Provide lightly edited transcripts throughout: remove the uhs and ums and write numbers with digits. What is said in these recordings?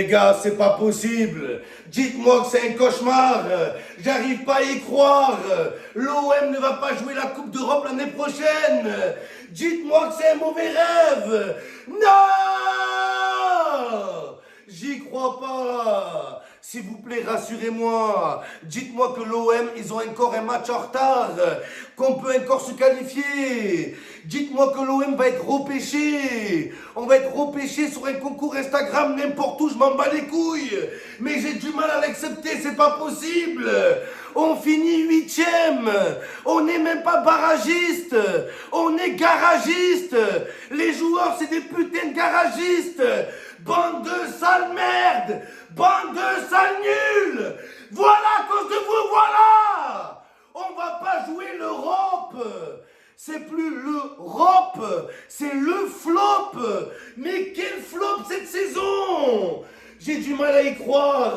Les gars, c'est pas possible. Dites-moi que c'est un cauchemar. J'arrive pas à y croire. L'OM ne va pas jouer la Coupe d'Europe l'année prochaine. Dites-moi que c'est un mauvais rêve. Non! J'y crois pas. S'il vous plaît, rassurez-moi. Dites-moi que l'OM, ils ont encore un match en retard, qu'on peut encore se qualifier. Dites-moi que l'OM va être repêché. On va être repêché sur un concours Instagram, n'importe où, je m'en bats les couilles. Mais j'ai du mal à l'accepter, c'est pas possible. On finit 8e. On n'est même pas barragiste. On est garagiste. Les joueurs, c'est des putains de garagistes. Bande de sales merdes. Bande de sales nuls. Voilà, à cause de vous, voilà. On va pas jouer l'Europe. C'est plus l'Europe, c'est le flop. Mais quel flop cette saison! J'ai du mal à y croire.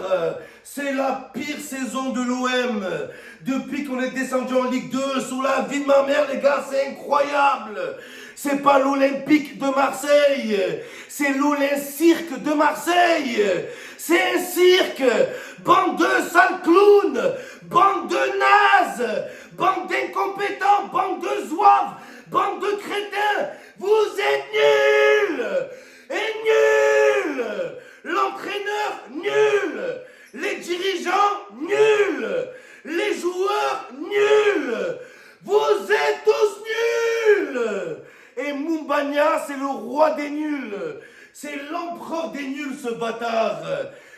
C'est la pire saison de l'OM. Depuis qu'on est descendu en Ligue 2, sous la vie de ma mère, les gars, c'est incroyable. C'est pas l'Olympique de Marseille, c'est l'Olympique de Marseille. C'est un cirque. Bande de sales clowns, bande de nazes, bande d'incompétents, bande de zouaves, bande de crétins. Vous êtes nuls et nuls. L'entraîneur nul, les dirigeants nuls, les joueurs nuls. Vous êtes tous nuls. Et Moumbagna, c'est le roi des nuls. C'est l'empereur des nuls, ce bâtard.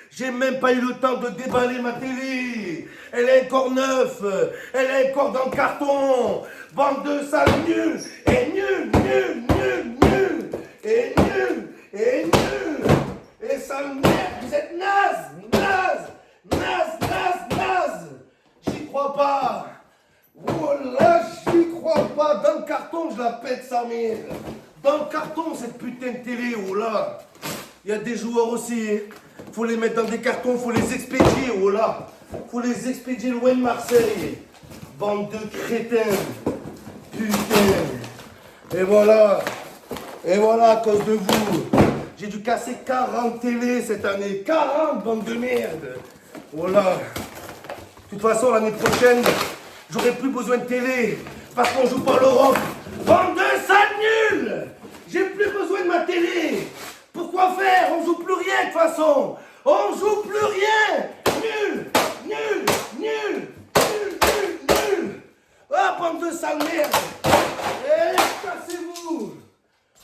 J'ai même pas eu le temps de déballer ma télé. Elle est encore neuve. Elle est encore dans le carton. Bande de sales nuls. Et nuls, nuls, nuls, nuls. Et nuls, et nuls. Et sale merde, vous êtes naze. Naze, naze, naze, naze. J'y crois pas. Voilà, j'y crois pas. Dans le carton, je la pète, sa mère. Dans le carton, cette putain de télé, oh là. Il y a des joueurs aussi. Faut les mettre dans des cartons, faut les expédier, oh là. Faut les expédier loin de Marseille. Bande de crétins. Putain. Et voilà. Et voilà, à cause de vous. J'ai dû casser 40 télés cette année. 40, bande de merde. Voilà. De toute façon, l'année prochaine, j'aurai plus besoin de télé. Parce qu'on joue pas l'Europe. Bande de sales nuls. J'ai plus besoin de ma télé. Pourquoi faire? On joue plus rien de toute façon. On joue plus rien. Nul, nul, nul, nul, nul, nul. Ah, bande de sales merde. Eh, cassez-vous.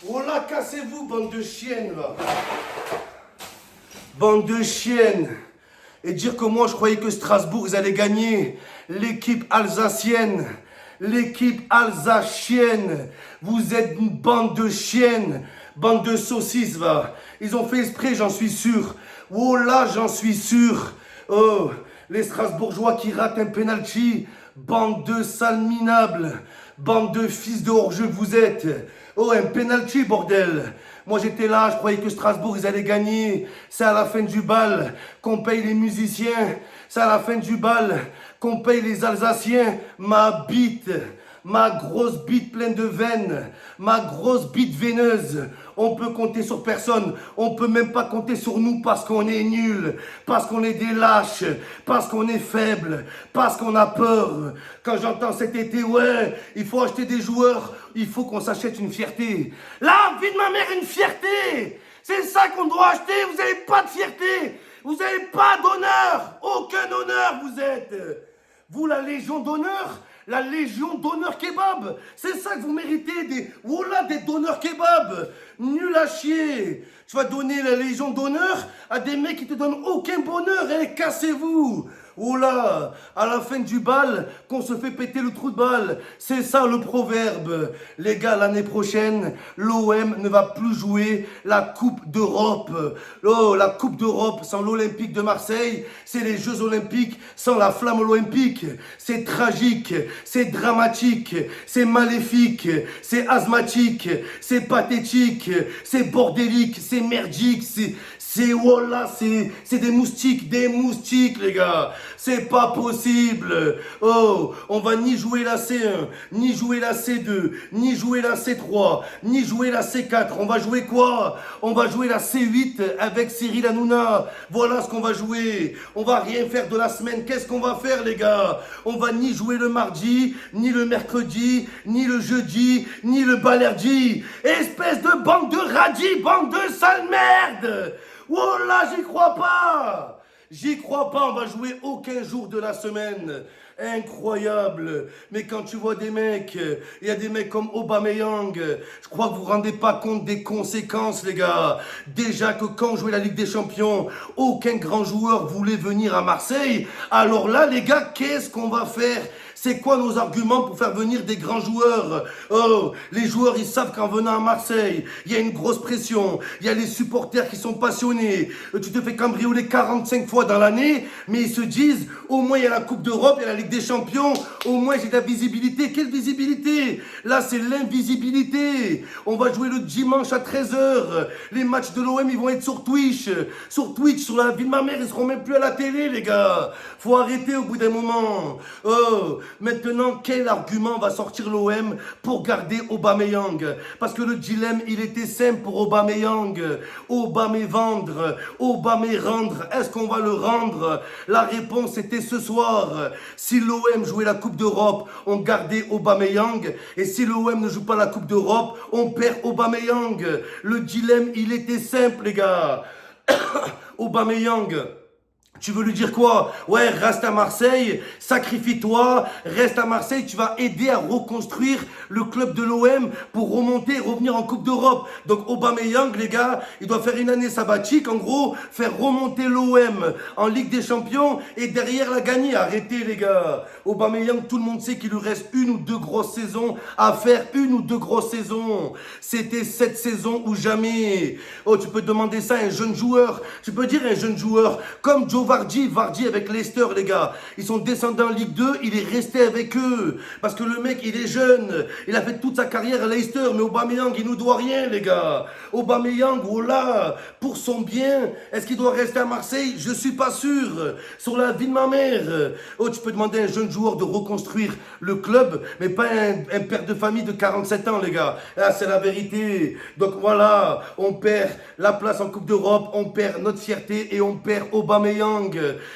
Oh là, cassez-vous, bande de chiennes, là. Bande de chiennes. Et dire que moi, je croyais que Strasbourg, ils allaient gagner. L'équipe alsacienne. L'équipe alsacienne. Vous êtes une bande de chiennes. Bande de saucisses, va. Ils ont fait esprit, j'en suis sûr. Oh là, j'en suis sûr. Oh, les Strasbourgeois qui ratent un penalty. Bande de sales minables. Bande de fils de hors-jeu que vous êtes. Oh, un penalty, bordel. Moi, j'étais là, je croyais que Strasbourg, ils allaient gagner. C'est à la fin du bal qu'on paye les musiciens. C'est à la fin du bal qu'on paye les Alsaciens. Ma bite, ma grosse bite pleine de veines, ma grosse bite veineuse. On peut compter sur personne. On peut même pas compter sur nous parce qu'on est nuls, parce qu'on est des lâches, parce qu'on est faibles, parce qu'on a peur. Quand j'entends cet été, ouais, il faut acheter des joueurs, il faut qu'on s'achète une fierté. La vie de ma mère, une fierté. C'est ça qu'on doit acheter. Vous n'avez pas de fierté. Vous n'avez pas d'honneur. Aucun honneur, vous êtes. Vous, la Légion d'honneur. La Légion d'honneur kebab. C'est ça que vous méritez, des donneurs kebab. Nul à chier. Tu vas donner la Légion d'honneur à des mecs qui te donnent aucun bonheur. Eh, cassez-vous. Oh là, à la fin du bal, qu'on se fait péter le trou de balle. C'est ça le proverbe. Les gars, l'année prochaine, l'OM ne va plus jouer la Coupe d'Europe. Oh, la Coupe d'Europe sans l'Olympique de Marseille, c'est les Jeux Olympiques sans la flamme olympique. C'est tragique, c'est dramatique, c'est maléfique, c'est asthmatique, c'est pathétique. c'est bordélique, c'est merdique, voilà, c'est des moustiques, les gars. C'est pas possible. Oh, on va ni jouer la C1, ni jouer la C2, ni jouer la C3, ni jouer la C4. On va jouer quoi? On va jouer la C8 avec Cyril Hanouna. Voilà ce qu'on va jouer. On va rien faire de la semaine. Qu'est-ce qu'on va faire, les gars? On va ni jouer le mardi, ni le mercredi, ni le jeudi, ni le balerdi. Espèce de bande de radis, bande de sale merde. Oh là, j'y crois pas. J'y crois pas, on va jouer aucun jour de la semaine. Incroyable. Mais quand tu vois des mecs, il y a des mecs comme Aubameyang, je crois que vous vous rendez pas compte des conséquences, les gars. Déjà que quand on jouait la Ligue des Champions, aucun grand joueur voulait venir à Marseille. Alors là, les gars, qu'est-ce qu'on va faire? C'est quoi nos arguments pour faire venir des grands joueurs? Oh, les joueurs, ils savent qu'en venant à Marseille, il y a une grosse pression. Il y a les supporters qui sont passionnés. Tu te fais cambrioler 45 fois dans l'année, mais ils se disent, au moins il y a la Coupe d'Europe, il y a la Ligue des Champions, au moins j'ai de la visibilité. Quelle visibilité? Là, c'est l'invisibilité. On va jouer le dimanche à 13h. Les matchs de l'OM, ils vont être sur Twitch. Sur Twitch, sur la vie de ma mère, ils seront même plus à la télé, les gars. Faut arrêter au bout d'un moment. Oh, maintenant, quel argument va sortir l'OM pour garder Aubameyang? Parce que le dilemme, il était simple pour Aubameyang. Aubameyang, Aubameyang, est-ce qu'on va le rendre? La réponse était ce soir. Si l'OM jouait la Coupe d'Europe, on gardait Aubameyang. Et si l'OM ne joue pas la Coupe d'Europe, on perd Aubameyang. Le dilemme, il était simple, les gars. Aubameyang, tu veux lui dire quoi? Ouais, reste à Marseille, sacrifie-toi, reste à Marseille, tu vas aider à reconstruire le club de l'OM pour remonter et revenir en Coupe d'Europe. Donc Aubameyang, les gars, il doit faire une année sabbatique, en gros, faire remonter l'OM en Ligue des Champions et derrière la gagner. Arrêtez, les gars. Aubameyang, tout le monde sait qu'il lui reste une ou deux grosses saisons à faire, une ou deux grosses saisons. C'était cette saison ou jamais. Oh, tu peux demander ça à un jeune joueur. Tu peux dire à un jeune joueur comme Joe Vardy avec Leicester, les gars. Ils sont descendus en Ligue 2, il est resté avec eux. Parce que le mec, il est jeune. Il a fait toute sa carrière à Leicester, mais Aubameyang, il nous doit rien, les gars. Aubameyang, oh là, pour son bien, est-ce qu'il doit rester à Marseille? Je suis pas sûr. Sur la vie de ma mère. Oh, tu peux demander à un jeune joueur de reconstruire le club, mais pas un père de famille de 47 ans, les gars. Ah, c'est la vérité. Donc voilà, on perd la place en Coupe d'Europe, on perd notre fierté et on perd Aubameyang.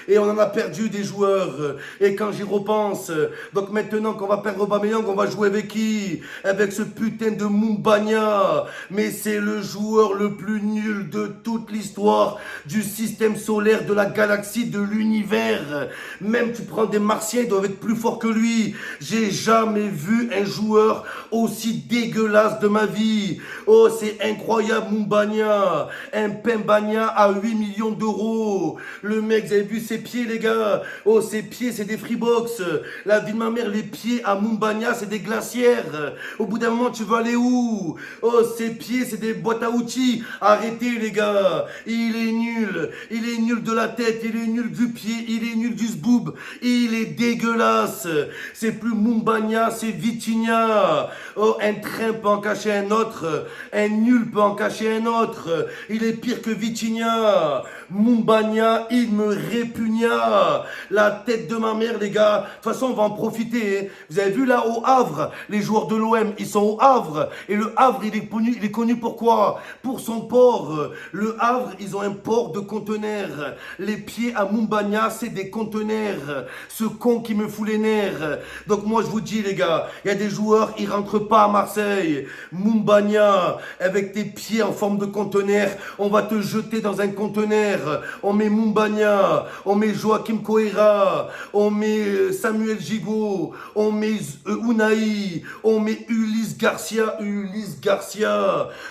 Et on en a perdu des joueurs. Et quand j'y repense, donc maintenant qu'on va perdre Aubameyang, on va jouer avec qui? Avec ce putain de Moumbagna. Mais c'est le joueur le plus nul de toute l'histoire du système solaire, de la galaxie, de l'univers. Même tu prends des Martiens, ils doivent être plus forts que lui. J'ai jamais vu un joueur aussi dégueulasse de ma vie. Oh, c'est incroyable, Moumbagna. Un Pembagna à 8 millions d'euros. Le mec, vous avez vu ses pieds, les gars? Oh, ses pieds, c'est des Freebox. La vie de ma mère, les pieds à Moumbagna, c'est des glacières. Au bout d'un moment, tu veux aller où? Oh, ses pieds, c'est des boîtes à outils. Arrêtez, les gars. Il est nul. Il est nul de la tête. Il est nul du pied. Il est nul du zboob. Il est dégueulasse. C'est plus Moumbagna, c'est Vitinha. Oh, un train peut en cacher un autre. Un nul peut en cacher un autre. Il est pire que Vitinha. Moumbagna, il me répugna. La tête de ma mère, les gars. De toute façon, on va en profiter. Hein. Vous avez vu là au Havre, les joueurs de l'OM, ils sont au Havre. Et le Havre, il est connu pour quoi? Pour son port. Le Havre, ils ont un port de conteneurs. Les pieds à Moumbagna, c'est des conteneurs. Ce con qui me fout les nerfs. Donc moi, je vous dis, les gars, il y a des joueurs, ils rentrent pas à Marseille. Moumbagna, avec tes pieds en forme de conteneur, on va te jeter dans un conteneur. On met Moumbagna, on met Joachim Koera, on met Samuel Gigot, on met Unai, on met Ulysse Garcia,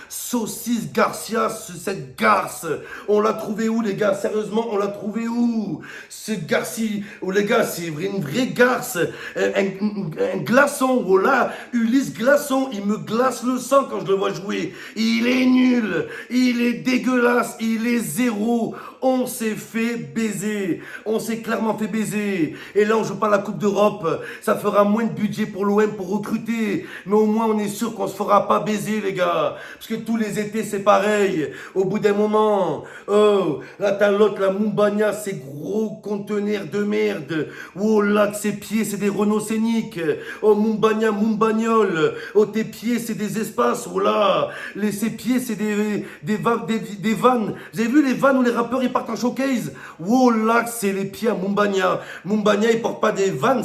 Saucisse Garcia, cette garce. On l'a trouvé où, les gars? Sérieusement, on l'a trouvé où? Ce garci, oh les gars, c'est une vraie garce, un glaçon, voilà, Ulysse Glaçon, il me glace le sang quand je le vois jouer. Il est nul, il est dégueulasse, il est zéro. on s'est fait baiser. On s'est clairement fait baiser. Et là, on joue pas la Coupe d'Europe. Ça fera moins de budget pour l'OM pour recruter. Mais au moins, on est sûr qu'on se fera pas baiser, les gars. Parce que tous les étés, c'est pareil. Au bout d'un moment, oh, là, t'as l'autre, la Mumbagna, ces gros conteneurs de merde. Oh là, que ses pieds, c'est des Renault Scénic. Oh, Mumbagna, Mumbagnol. Oh, tes pieds, c'est des espaces. Oh là, ses pieds, c'est des vannes. Vous avez vu les vannes où les rappeurs, ils partent en showcase? Oh là, c'est les pieds à Mumbagna. Mumbagna, il porte pas des Vans,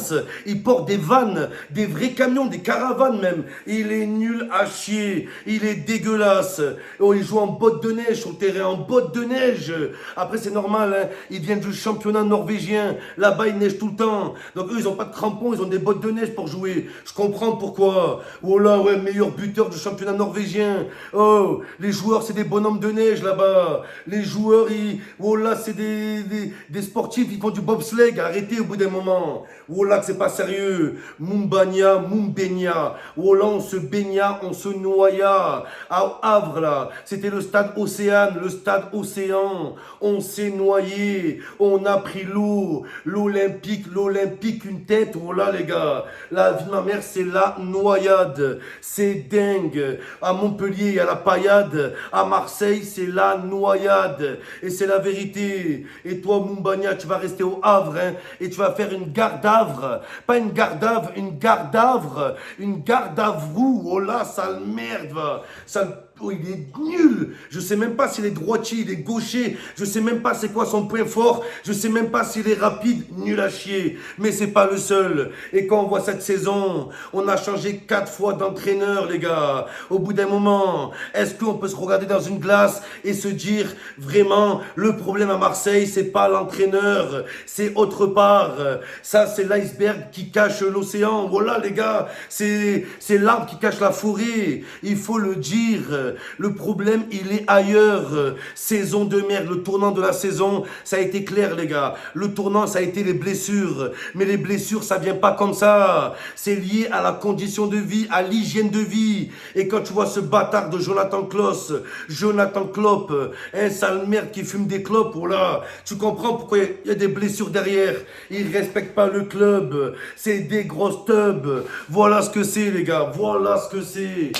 il porte des vannes, des vrais camions, des caravanes même. Il est nul à chier, il est dégueulasse. Oh, il joue en bottes de neige sur le terrain, en bottes de neige. Après, c'est normal, hein, ils viennent du championnat norvégien. Là-bas, il neige tout le temps. Donc eux, ils ont pas de crampons, ils ont des bottes de neige pour jouer. Je comprends pourquoi. Oh là, ouais, meilleur buteur du championnat norvégien. Oh, les joueurs, c'est des bonhommes de neige là-bas. Les joueurs, oh là, c'est des sportifs, ils font du bobsleigh. Arrêtez au bout d'un moment. Oh là, que c'est pas sérieux. Mumbagna, Mumbegna. Oh là, on se baigna, on se noya. À Havre, là, c'était le stade Océane, le stade Océan. On s'est noyé. On a pris l'eau. L'Olympique, une tête. Oh là, les gars. La vie de ma mère, c'est la noyade. C'est dingue. À Montpellier, il y a la paillade. À Marseille, c'est la noyade. Et c'est la vérité. Et toi, Mumbagna, tu vas rester au Havre, hein, et tu vas faire une garde d'Havre. Pas une garde d'Havre, une garde d'Havre. Une garde d'Avrou. Oh là, sale merde, va. Sale. Oh, il est nul. Je sais même pas s'il est droitier, il est gaucher. Je sais même pas c'est quoi son point fort. Je sais même pas s'il est rapide. Nul à chier. Mais c'est pas le seul. Et quand on voit cette saison, on a changé 4 fois d'entraîneur, les gars. Au bout d'un moment, est-ce qu'on peut se regarder dans une glace et se dire vraiment, le problème à Marseille, c'est pas l'entraîneur, c'est autre part. Ça, c'est l'iceberg qui cache l'océan. Voilà, les gars, c'est l'arbre qui cache la forêt. Il faut le dire. Le problème, il est ailleurs. Saison de merde, le tournant de la saison, ça a été clair, les gars. Le tournant, ça a été les blessures. Mais les blessures, ça vient pas comme ça. C'est lié à la condition de vie, à l'hygiène de vie. Et quand tu vois ce bâtard de Jonathan Klopp, un sale merde qui fume des clopes, oh là, tu comprends pourquoi il y a des blessures derrière. Il respecte pas le club. C'est des grosses tubs. Voilà ce que c'est, les gars. Voilà ce que c'est.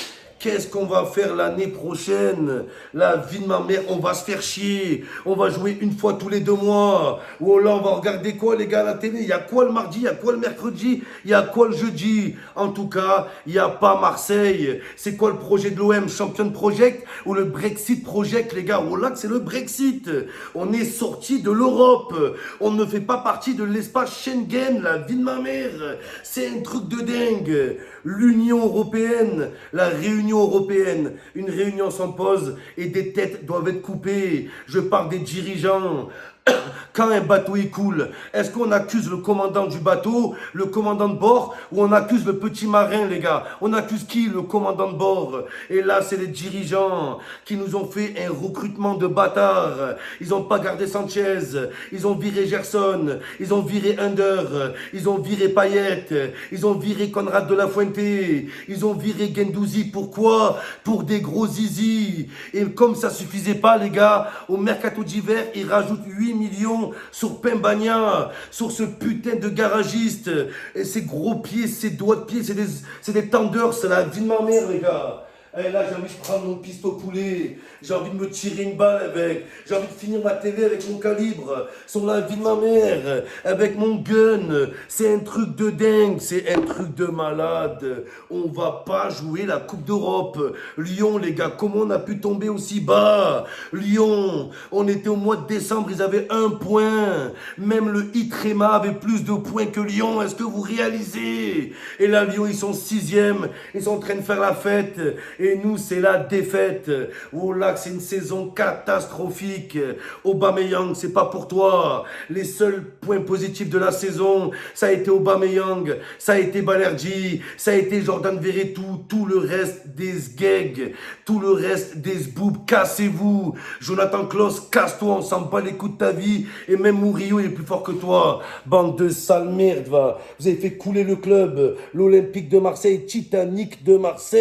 Qu'est-ce qu'on va faire l'année prochaine? La vie de ma mère, on va se faire chier. On va jouer une fois tous les 2 mois. Ou là, on va regarder quoi, les gars, à la télé? Il y a quoi le mardi? Il y a quoi le mercredi? Il y a quoi le jeudi? En tout cas, il n'y a pas Marseille. C'est quoi le projet de l'OM? Champion Project ou le Brexit Project, les gars? Oh là, c'est le Brexit. On est sorti de l'Europe. On ne fait pas partie de l'espace Schengen. La vie de ma mère. C'est un truc de dingue. L'Union européenne, la réunion européenne, une réunion sans pause et des têtes doivent être coupées. Je parle des dirigeants. Quand un bateau il coule, est-ce qu'on accuse le commandant du bateau, le commandant de bord, ou on accuse le petit marin, les gars? On accuse qui? Le commandant de bord. Et là, c'est les dirigeants qui nous ont fait un recrutement de bâtards. Ils n'ont pas gardé Sanchez, ils ont viré Gerson, ils ont viré Under, ils ont viré Payet, ils ont viré Conrad de la Fuente, ils ont viré Guendouzi. Pourquoi? Pour des gros zizi. Et comme ça suffisait pas, les gars, au mercato d'hiver, ils rajoutent 8 millions sur Pembagna, sur ce putain de garagiste. Et ses gros pieds, ses doigts de pied, c'est des tendeurs, c'est la vie de ma mère, les gars. Et là, j'ai envie de prendre mon pistolet poulet. J'ai envie de me tirer une balle avec. J'ai envie de finir ma télé avec mon calibre. Sur la vie de ma mère. Avec mon gun. C'est un truc de dingue. C'est un truc de malade. On va pas jouer la Coupe d'Europe. Lyon, les gars, comment on a pu tomber aussi bas? Lyon, on était au mois de décembre, ils avaient 1 point. Même le Itrema avait plus de points que Lyon. Est-ce que vous réalisez? Et là, Lyon, ils sont 6e. Ils sont en train de faire la fête. Et nous, c'est la défaite. Oh là, c'est une saison catastrophique. Aubameyang, c'est pas pour toi. Les seuls points positifs de la saison, ça a été Aubameyang, ça a été Balerdi, ça a été Jordan Verretou, tout le reste des sgegs, tout le reste des zboubs. Cassez-vous. Jonathan Klaus, casse-toi, on s'en bat les coups de ta vie. Et même Murillo, il est plus fort que toi. Bande de sale merde, va. Vous avez fait couler le club. L'Olympique de Marseille, Titanic de Marseille.